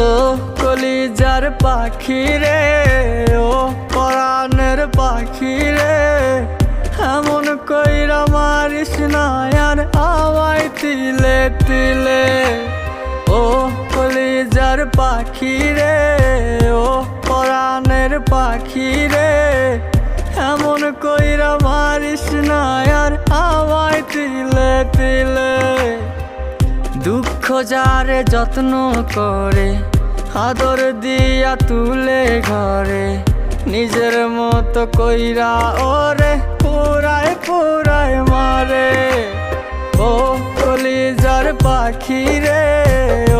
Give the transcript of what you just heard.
ও কলিজার পাখি রে, ও পরাণের পাখি রে, এমন কইরা মারিস না আর আমায় তিলে তিলে। ও কলিজার পাখি রে, ও পরাণের পাখি রে, এমন কইরা মারিস না আর আমায় তিলে তিলে। দুঃখ যারে যত্ন করে, আদর দিয়া তুলে ঘরে, নিজের মতো কইরা ওরে পুরায় পুরায় মারে। ও কলিজার পাখি রে, ও